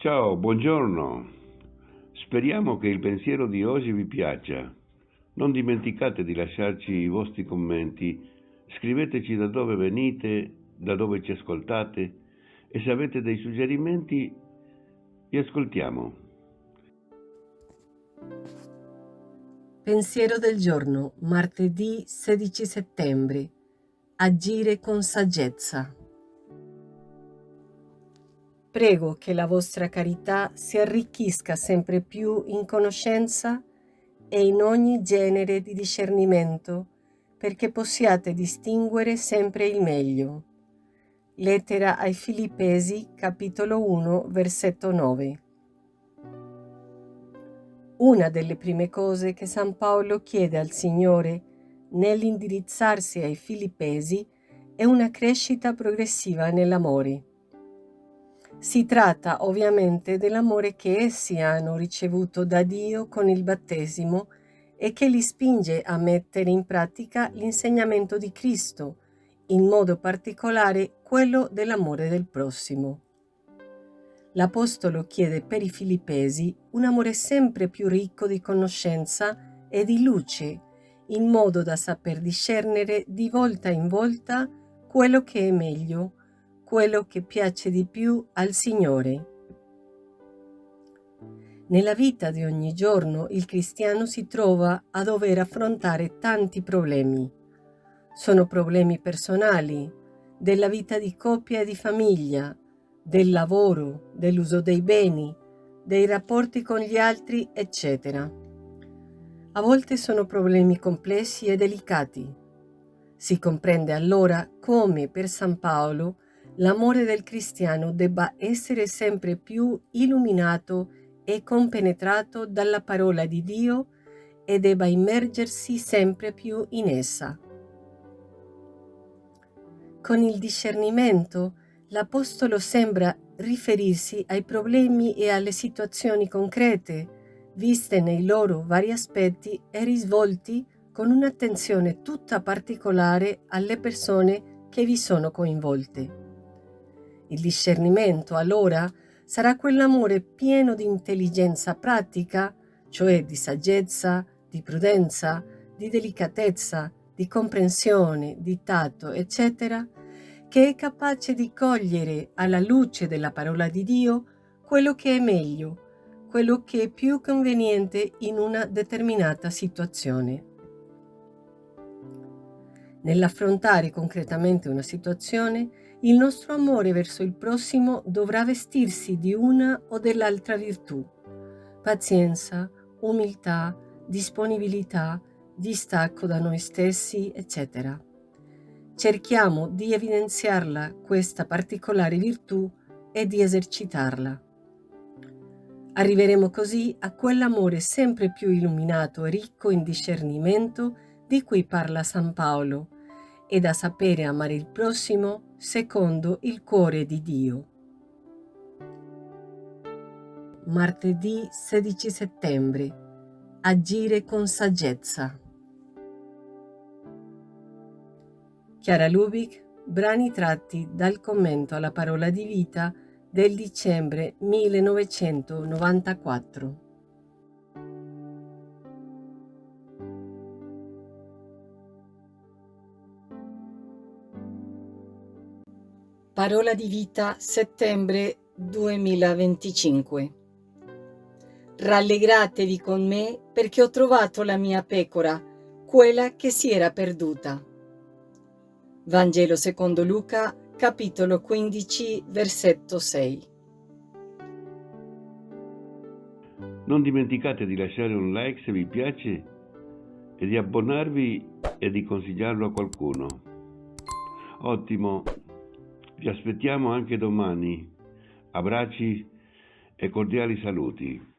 Ciao, buongiorno. Speriamo che il pensiero di oggi vi piaccia. Non dimenticate di lasciarci i vostri commenti, scriveteci da dove venite, da dove ci ascoltate e se avete dei suggerimenti vi ascoltiamo. Pensiero del giorno, martedì 16 settembre. Agire con saggezza. Prego che la vostra carità si arricchisca sempre più in conoscenza e in ogni genere di discernimento, perché possiate distinguere sempre il meglio. Lettera ai Filippesi, capitolo 1, versetto 9. Una delle prime cose che San Paolo chiede al Signore nell'indirizzarsi ai Filippesi è una crescita progressiva nell'amore. Si tratta ovviamente dell'amore che essi hanno ricevuto da Dio con il battesimo e che li spinge a mettere in pratica l'insegnamento di Cristo, in modo particolare quello dell'amore del prossimo. L'Apostolo chiede per i Filippesi un amore sempre più ricco di conoscenza e di luce, in modo da saper discernere di volta in volta quello che è meglio, quello che piace di più al Signore. Nella vita di ogni giorno il cristiano si trova a dover affrontare tanti problemi. Sono problemi personali, della vita di coppia e di famiglia, del lavoro, dell'uso dei beni, dei rapporti con gli altri, eccetera. A volte sono problemi complessi e delicati. Si comprende allora come per San Paolo l'amore del cristiano debba essere sempre più illuminato e compenetrato dalla parola di Dio e debba immergersi sempre più in essa. Con il discernimento, l'Apostolo sembra riferirsi ai problemi e alle situazioni concrete, viste nei loro vari aspetti e risvolti con un'attenzione tutta particolare alle persone che vi sono coinvolte. Il discernimento, allora, sarà quell'amore pieno di intelligenza pratica, cioè di saggezza, di prudenza, di delicatezza, di comprensione, di tatto, eccetera, che è capace di cogliere alla luce della parola di Dio quello che è meglio, quello che è più conveniente in una determinata situazione. Nell'affrontare concretamente una situazione, il nostro amore verso il prossimo dovrà vestirsi di una o dell'altra virtù: pazienza, umiltà, disponibilità, distacco da noi stessi, eccetera. Cerchiamo di evidenziarla questa particolare virtù e di esercitarla. Arriveremo così a quell'amore sempre più illuminato e ricco in discernimento di cui parla San Paolo, e da sapere amare il prossimo secondo il cuore di Dio. Martedì 16 settembre. Agire con saggezza. Chiara Lubick, brani tratti dal commento alla parola di vita del dicembre 1994. Parola di vita settembre 2025. Rallegratevi con me perché ho trovato la mia pecora, quella che si era perduta. Vangelo secondo Luca, capitolo 15, versetto 6. Non dimenticate di lasciare un like se vi piace e di abbonarvi e di consigliarlo a qualcuno. Ottimo, vi aspettiamo anche domani. Abbracci e cordiali saluti.